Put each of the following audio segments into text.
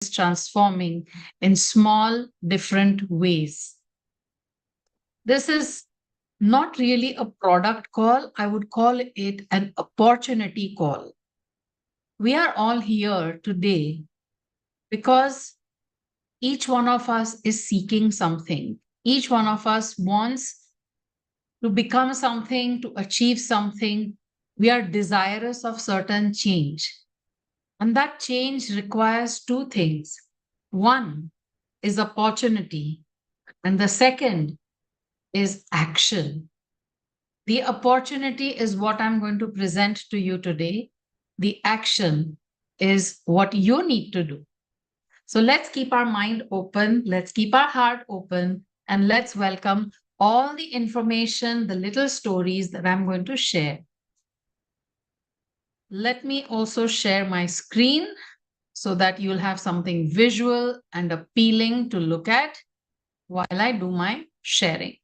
transforming in small, different ways. This is not really a product call. I would call it an opportunity call. We are all here today because each one of us is seeking something. Each one of us wants to become something, to achieve something. We are desirous of certain change. And that change requires two things. One is opportunity, and the second is action. The opportunity is what I'm going to present to you today. The action is what you need to do. So let's keep our mind open, let's keep our heart open, and let's welcome all the information, the little stories that I'm going to share. Let me also share my screen so that you'll have something visual and appealing to look at while I do my sharing.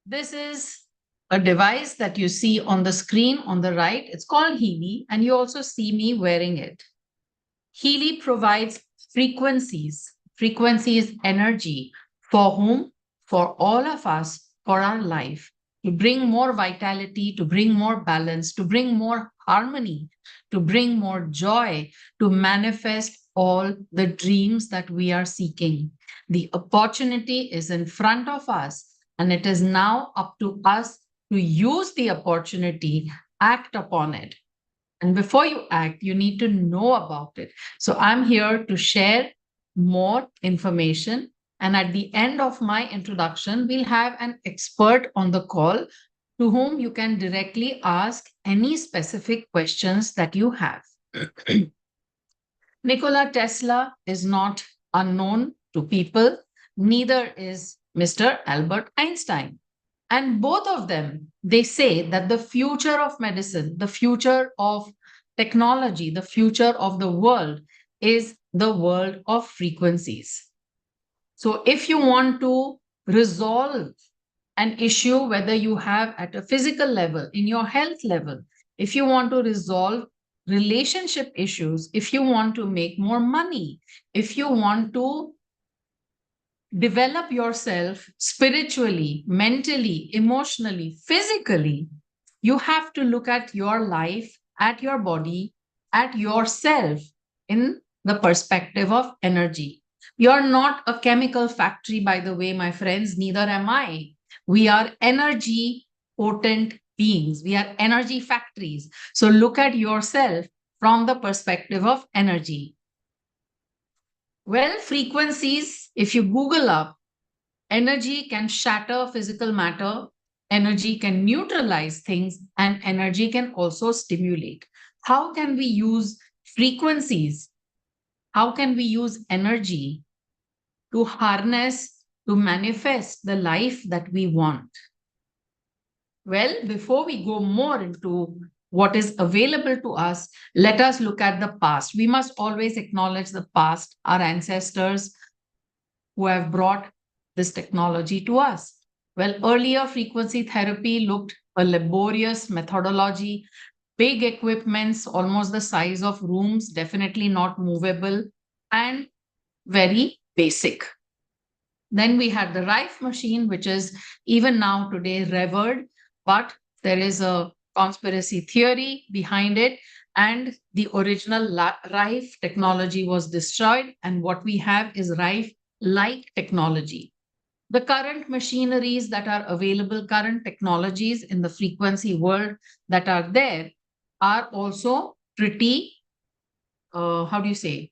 This is a device that you see on the screen on the right. It's called Healy, and you also see me wearing it. Healy provides frequencies. Frequency is energy. For whom? For all of us, for our life, to bring more vitality, to bring more balance, to bring more harmony, to bring more joy, to manifest all the dreams that we are seeking. The opportunity is in front of us, and it is now up to us to use the opportunity, act upon it. And before you act, you need to know about it. So I'm here to share more information. And at the end of my introduction, we'll have an expert on the call to whom you can directly ask any specific questions that you have. Nikola Tesla is not unknown to people, neither is Mr. Albert Einstein. And both of them, they say that the future of medicine, the future of technology, the future of the world is the world of frequencies. So if you want to resolve an issue, whether you have at a physical level, in your health level, if you want to resolve relationship issues, if you want to make more money, if you want to develop yourself spiritually, mentally, emotionally, physically, you have to look at your life, at your body, at yourself in the perspective of energy. You're not a chemical factory, by the way, my friends, neither am I. We are energy potent beings, we are energy factories. So look at yourself from the perspective of energy. Well, frequencies, if you Google up, energy can shatter physical matter, energy can neutralize things, and energy can also stimulate. How can we use frequencies? How can we use energy to harness, to manifest the life that we want? Well, before we go more into what is available to us, let us look at the past. We must always acknowledge the past, our ancestors who have brought this technology to us. Well, earlier frequency therapy looked a laborious methodology, big equipments, almost the size of rooms, definitely not movable, and very basic. Then we had the Rife machine, which is even now today revered, but there is a conspiracy theory behind it. And the original Rife technology was destroyed. And what we have is Rife like technology. The current machineries that are available, current technologies in the frequency world that are there are also pretty, how do you say,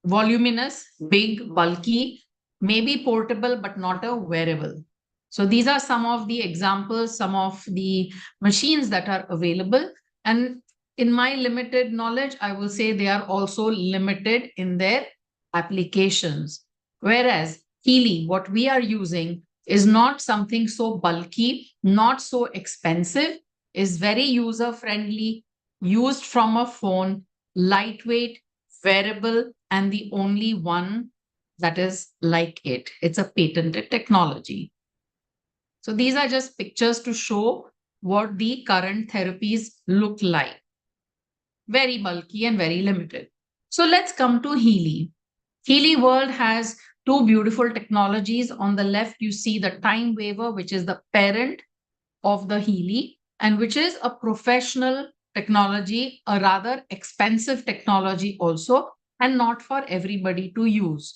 voluminous, big, bulky, maybe portable, but not a wearable. So these are some of the examples, some of the machines that are available. And in my limited knowledge, I will say they are also limited in their applications. Whereas Healy, what we are using is not something so bulky, not so expensive, is very user friendly, used from a phone, lightweight, wearable, and the only one that is like it. It's a patented technology. So these are just pictures to show what the current therapies look like. Very bulky and very limited. So let's come to Healy. Healy World has two beautiful technologies. On the left, you see the time waver, which is the parent of the Healy, and which is a professional technology, a rather expensive technology also, and not for everybody to use.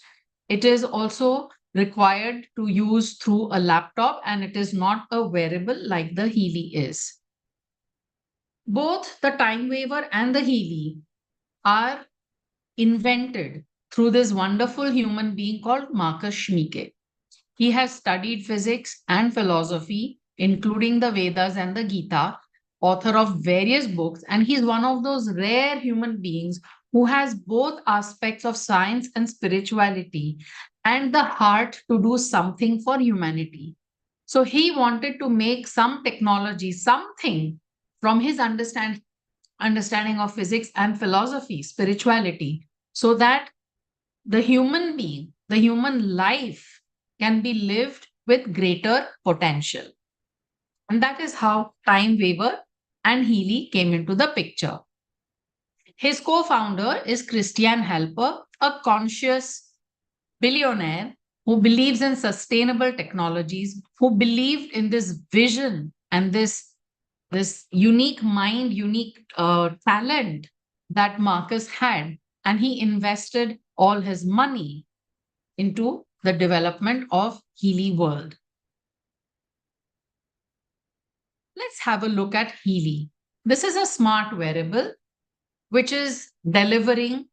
It is also required to use through a laptop, and it is not a wearable like the Healy is. Both the time waver and the Healy are invented through this wonderful human being called Marcus Schmieke. He has studied physics and philosophy, including the Vedas and the Gita, author of various books, and he's one of those rare human beings who has both aspects of science and spirituality and the heart to do something for humanity. So he wanted to make some technology, something from his understanding of physics and philosophy, spirituality, so that the human being, the human life can be lived with greater potential. And that is how Time Waver and Healy came into the picture. His co founder is Christian Helper, a conscious billionaire who believes in sustainable technologies, who believed in this vision and this unique mind, unique talent that Marcus had. And he invested all his money into the development of Healy World. Let's have a look at Healy. This is a smart wearable which is delivering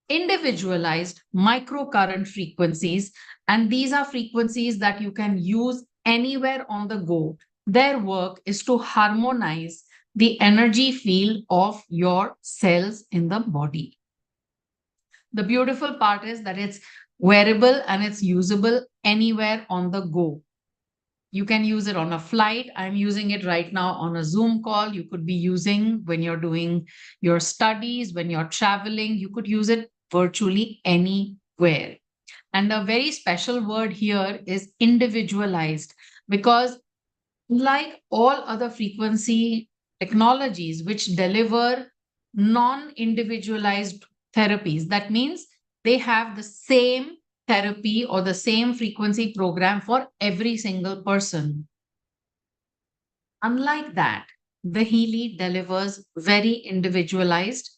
individualized microcurrent frequencies, and these are frequencies that you can use anywhere on the go. Their work is to harmonize the energy field of your cells in the body. The beautiful part is that it's wearable and it's usable anywhere on the go. You can use it on a flight. I'm using it right now on a Zoom call. You could be using when you're doing your studies, when you're traveling. You could use it virtually anywhere. And a very special word here is individualized, because like all other frequency technologies which deliver non individualized therapies, that means they have the same therapy or the same frequency program for every single person. Unlike that, the Healy delivers very individualized,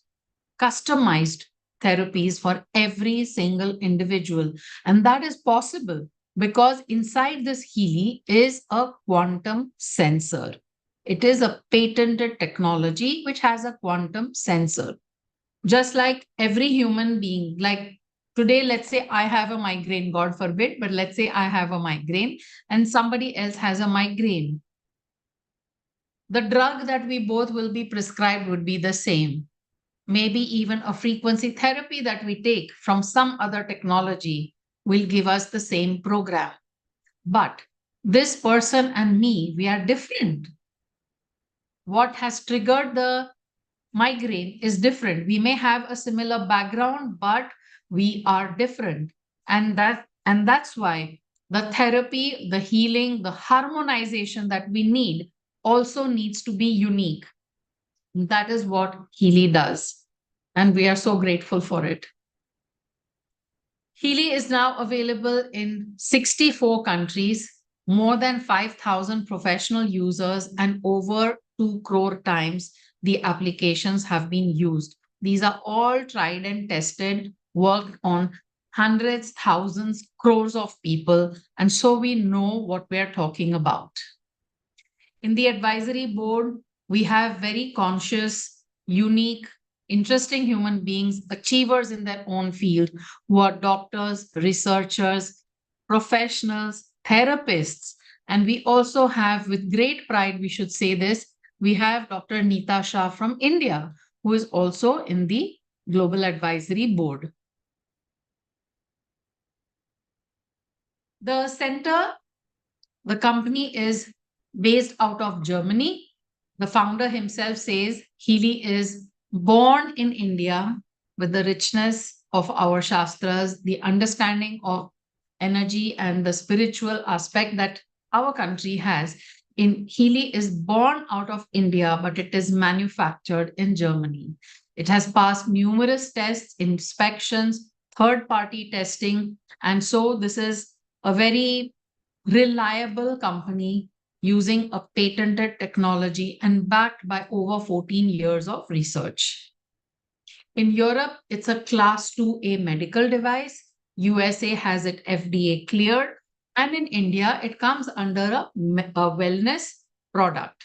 customized therapies for every single individual. And that is possible because inside this Healy is a quantum sensor. It is a patented technology which has a quantum sensor. Just like every human being, like today, let's say I have a migraine, God forbid, but let's say I have a migraine and somebody else has a migraine. The drug that we both will be prescribed would be the same. Maybe even a frequency therapy that we take from some other technology will give us the same program. But this person and me, we are different. What has triggered the migraine is different. We may have a similar background, but we are different. And that's why the therapy, the healing, the harmonization that we need also needs to be unique. That is what Healy does. And we are so grateful for it. Healy is now available in 64 countries, more than 5,000 professional users, and over 2 crore times the applications have been used. These are all tried and tested, worked on hundreds, thousands, crores of people. And so we know what we're talking about. In the advisory board, we have very conscious, unique, interesting human beings, achievers in their own field, who are doctors, researchers, professionals, therapists. And we also have, with great pride, we should say this, we have Dr. Neeta Shah from India, who is also in the Global Advisory Board. The center, the company is based out of Germany. The founder himself says Healy is born in India with the richness of our Shastras, the understanding of energy and the spiritual aspect that our country has in Healy is born out of India, but it is manufactured in Germany. It has passed numerous tests, inspections, third party testing. And so this is a very reliable company using a patented technology and backed by over 14 years of research. In Europe, it's a class 2A medical device. USA has it FDA cleared. And in India, it comes under a wellness product.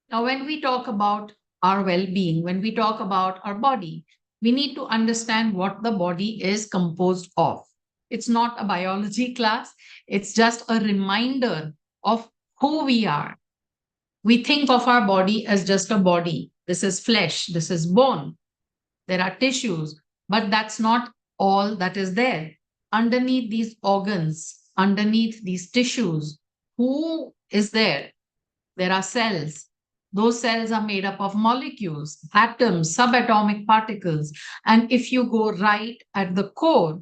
Now, when we talk about our well being, when we talk about our body, we need to understand what the body is composed of. It's not a biology class, it's just a reminder of who we are. We think of our body as just a body. This is flesh, this is bone, there are tissues, but that's not all that is there. Underneath these organs, underneath these tissues, who is there? There are cells. Those cells are made up of molecules, atoms, subatomic particles. And if you go right at the core,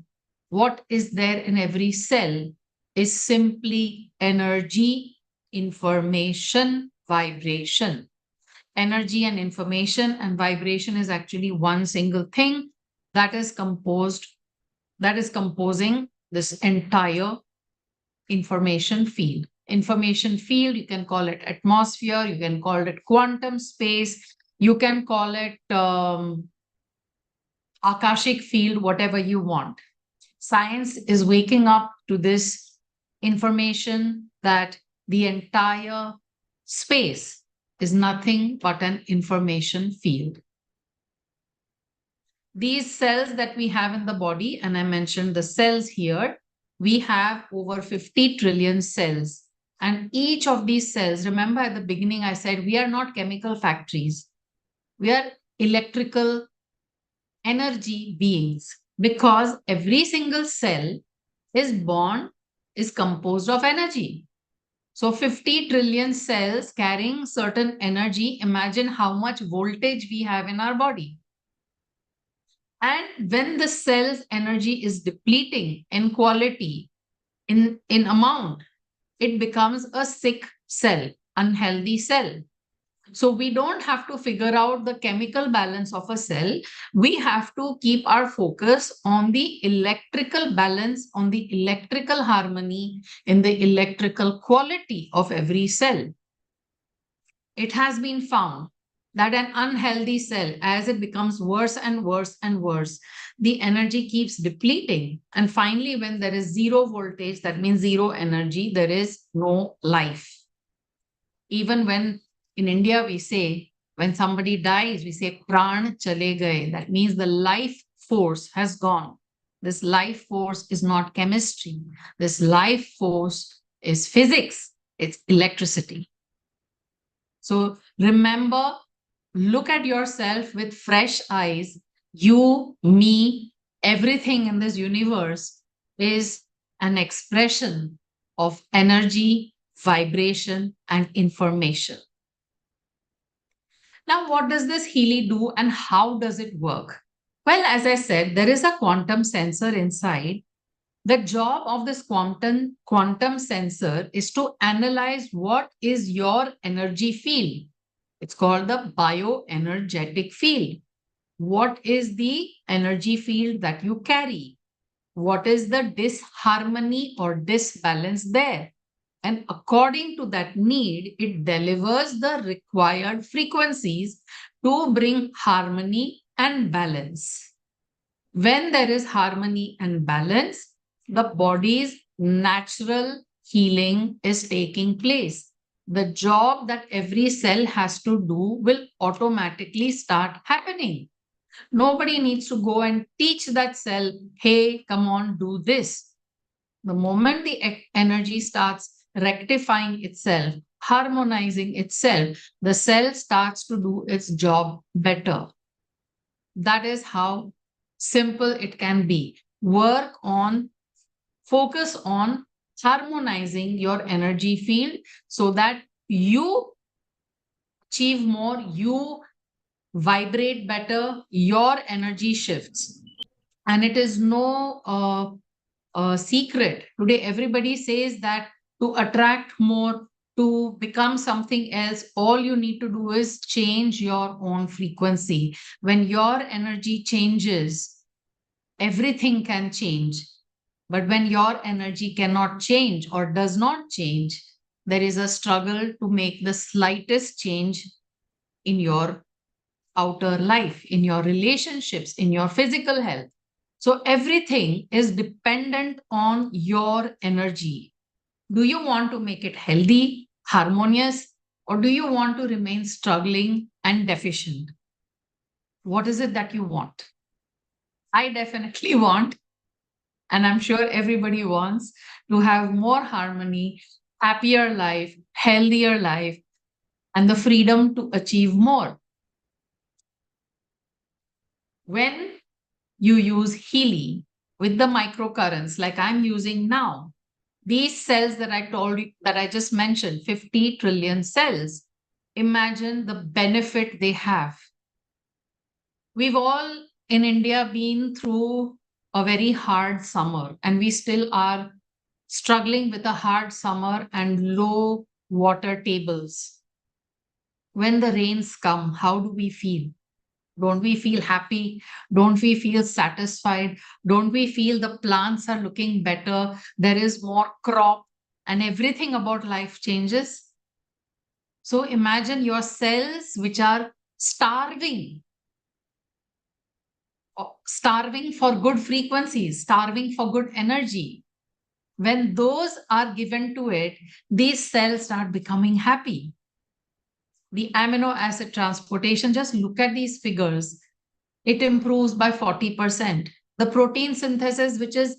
what is there in every cell is simply energy, information, vibration. Energy and information and vibration is actually one single thing that is composing this entire information field. Information field, you can call it atmosphere, you can call it quantum space, you can call it akashic field, whatever you want. Science is waking up to this information that the entire space is nothing but an information field. These cells that we have in the body, and I mentioned the cells here, we have over 50 trillion cells. And each of these cells, remember at the beginning, I said we are not chemical factories, we are electrical energy beings because every single cell is composed of energy. So 50 trillion cells carrying certain energy. Imagine how much voltage we have in our body. And when the cell's energy is depleting in quality, in amount, it becomes a sick cell, unhealthy cell. So we don't have to figure out the chemical balance of a cell. We have to keep our focus on the electrical balance, on the electrical harmony, in the electrical quality of every cell. It has been found that an unhealthy cell, as it becomes worse and worse and worse, the energy keeps depleting. And finally, when there is zero voltage, that means zero energy, there is no life. Even when in India we say, when somebody dies, we say pran chale gaye. That means the life force has gone. This life force is not chemistry. This life force is physics. It's electricity. So remember, look at yourself with fresh eyes. You, me, everything in this universe is an expression of energy, vibration, and information. Now, what does this Healy do and how does it work? Well, as I said, there is a quantum sensor inside. The job of this quantum sensor is to analyze what is your energy field. It's called the bioenergetic field. What is the energy field that you carry? What is the disharmony or disbalance there? And according to that need, it delivers the required frequencies to bring harmony and balance. When there is harmony and balance, the body's natural healing is taking place. The job that every cell has to do will automatically start happening. Nobody needs to go and teach that cell, hey, come on, do this. The moment the energy starts rectifying itself, harmonizing itself, the cell starts to do its job better. That is how simple it can be. Focus on harmonizing your energy field so that you achieve more, you vibrate better, your energy shifts. And it is no secret. Today, everybody says that to attract more, to become something else. All you need to do is change your own frequency. When your energy changes, everything can change. But when your energy cannot change or does not change, there is a struggle to make the slightest change in your outer life, in your relationships, in your physical health. So everything is dependent on your energy. Do you want to make it healthy, harmonious, or do you want to remain struggling and deficient? What is it that you want? I definitely want, and I'm sure everybody wants, to have more harmony, happier life, healthier life, and the freedom to achieve more. When you use Healy with the microcurrents like I'm using now, these cells that I told you, that I just mentioned, 50 trillion cells, imagine the benefit they have. We've all in India been through a very hard summer, and we still are struggling with a hard summer and low water tables. When the rains come, how do we feel? Don't we feel happy? Don't we feel satisfied? Don't we feel the plants are looking better? There is more crop and everything about life changes. So imagine your cells which are starving for good frequencies, starving for good energy. When those are given to it, these cells start becoming happy. The amino acid transportation, just look at these figures, it improves by 40%. The protein synthesis, which is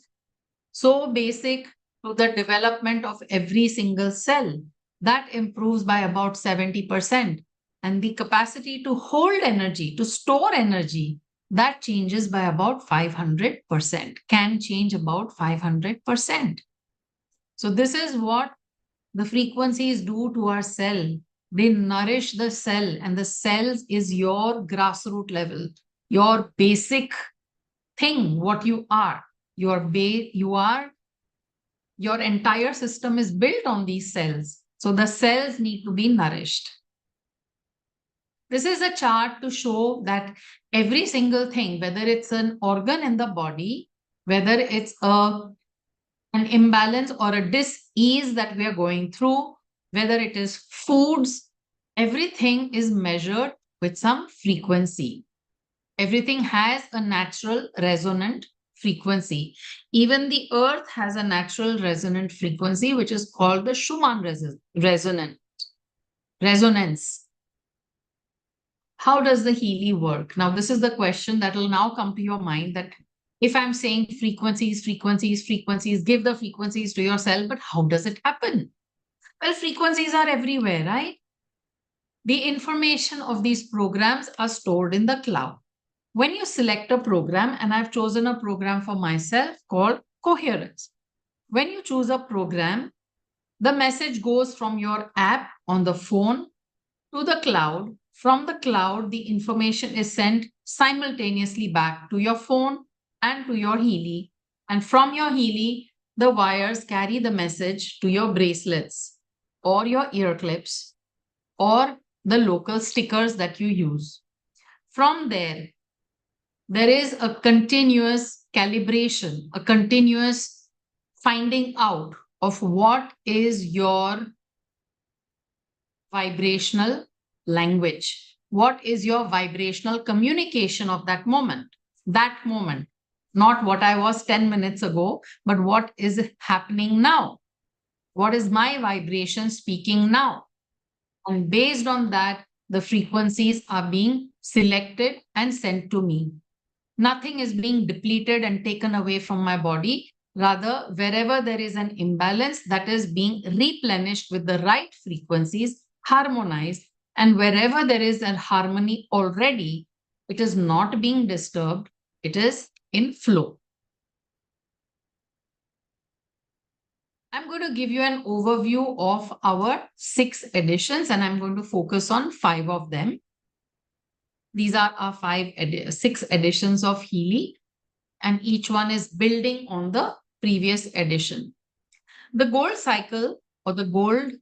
so basic to the development of every single cell, that improves by about 70%. And the capacity to hold energy, to store energy, that changes by about 500%, can change about 500%. So, this is what the frequencies do to our cell. They nourish the cell, and the cells is your grassroots level, your basic thing, what you are. Your entire system is built on these cells. So the cells need to be nourished. This is a chart to show that every single thing, whether it's an organ in the body, whether it's an imbalance or a dis-ease that we are going through, whether it is foods, everything is measured with some frequency. Everything has a natural resonant frequency. Even the earth has a natural resonant frequency, which is called the Schumann resonance. How does the Healy work? Now, this is the question that will now come to your mind, that if I'm saying frequencies, frequencies, frequencies, give the frequencies to yourself, but how does it happen? Well, frequencies are everywhere, right? The information of these programs are stored in the cloud. When you select a program, and I've chosen a program for myself called Coherence. When you choose a program, the message goes from your app on the phone to the cloud. From the cloud, the information is sent simultaneously back to your phone and to your Healy. And from your Healy, the wires carry the message to your bracelets or your ear clips or the local stickers that you use. From there is a continuous calibration, a continuous finding out of what is your vibrational language. What is your vibrational communication of that moment? That moment, not what I was 10 minutes ago, but what is happening now? What is my vibration speaking now? And based on that, the frequencies are being selected and sent to me. Nothing is being depleted and taken away from my body. Rather, wherever there is an imbalance, that is being replenished with the right frequencies, harmonized. And wherever there is a harmony already, it is not being disturbed, it is in flow. I'm going to give you an overview of our 6 editions, and I'm going to focus on 5 of them. These are our 6 editions of Healy, and each one is building on the previous edition. The gold cycle or the gold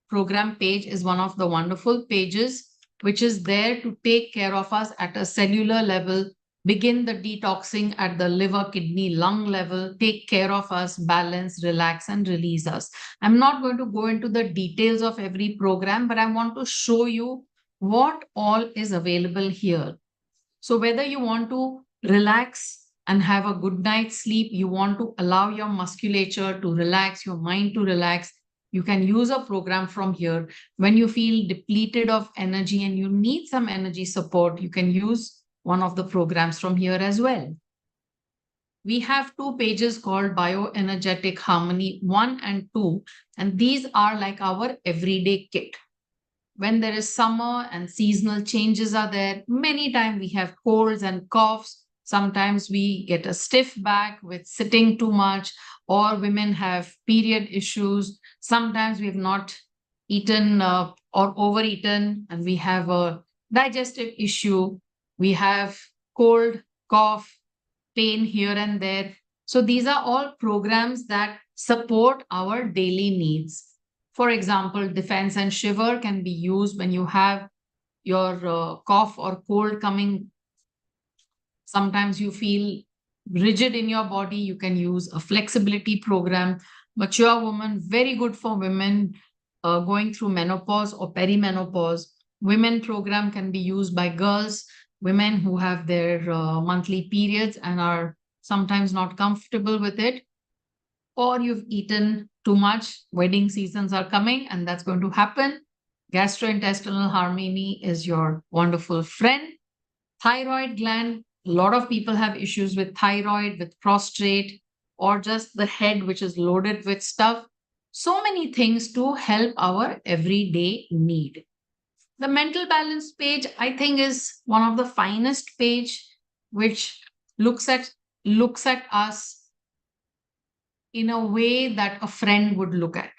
program page is one of the wonderful pages which is there to take care of us at a cellular level, begin the detoxing at the liver, kidney, lung level, take care of us, balance, relax, and release us. I'm not going to go into the details of every program, but I want to show you what all is available here. So, whether you want to relax and have a good night's sleep, you want to allow your musculature to relax, your mind to relax, you can use a program from here. When you feel depleted of energy and you need some energy support, you can use one of the programs from here as well. We have two pages called Bioenergetic Harmony 1 and 2, and these are like our everyday kit. When there is summer and seasonal changes are there, many times we have colds and coughs. Sometimes we get a stiff back with sitting too much, or women have period issues. Sometimes we have not eaten or overeaten, and we have a digestive issue. We have cold, cough, pain here and there. So these are all programs that support our daily needs. For example, defense and shiver can be used when you have your cough or cold coming. Sometimes you feel rigid in your body, you can use a flexibility program. Mature woman, very good for women going through menopause or perimenopause. Women program can be used by girls, women who have their monthly periods and are sometimes not comfortable with it, or you've eaten too much, wedding seasons are coming, and that's going to happen. Gastrointestinal harmony is your wonderful friend. Thyroid gland, a lot of people have issues with thyroid, with prostate, or just the head, which is loaded with stuff. So many things to help our everyday need. The mental balance page, I think, is one of the finest page which looks at us in a way that a friend would look at.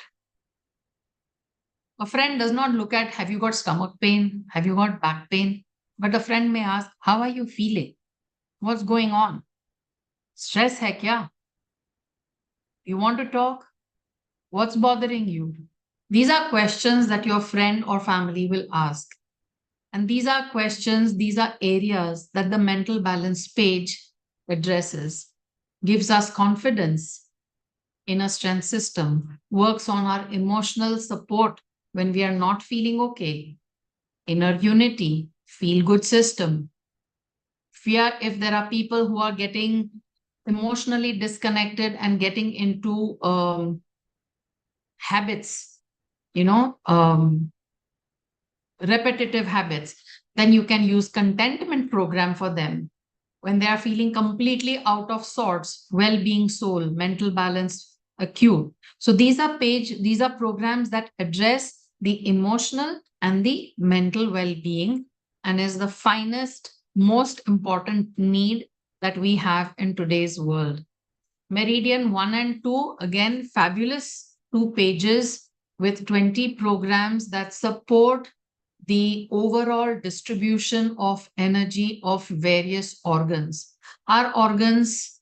A friend does not look at, have you got stomach pain? Have you got back pain? But a friend may ask, how are you feeling? What's going on? Stress hai kya? You want to talk? What's bothering you? These are questions that your friend or family will ask. And these are questions, these are areas that the mental balance page addresses, gives us confidence, inner strength system, works on our emotional support when we are not feeling okay, inner unity, feel good system. Fear, if there are people who are getting emotionally disconnected and getting into habits, repetitive habits, then you can use contentment program for them. When they are feeling completely out of sorts, well-being soul, mental balance acute. So these are programs that address the emotional and the mental well-being, and is the finest, most important need that we have in today's world. Meridian 1 and 2, again, fabulous 2 pages with 20 programs that support the overall distribution of energy of various organs. Our organs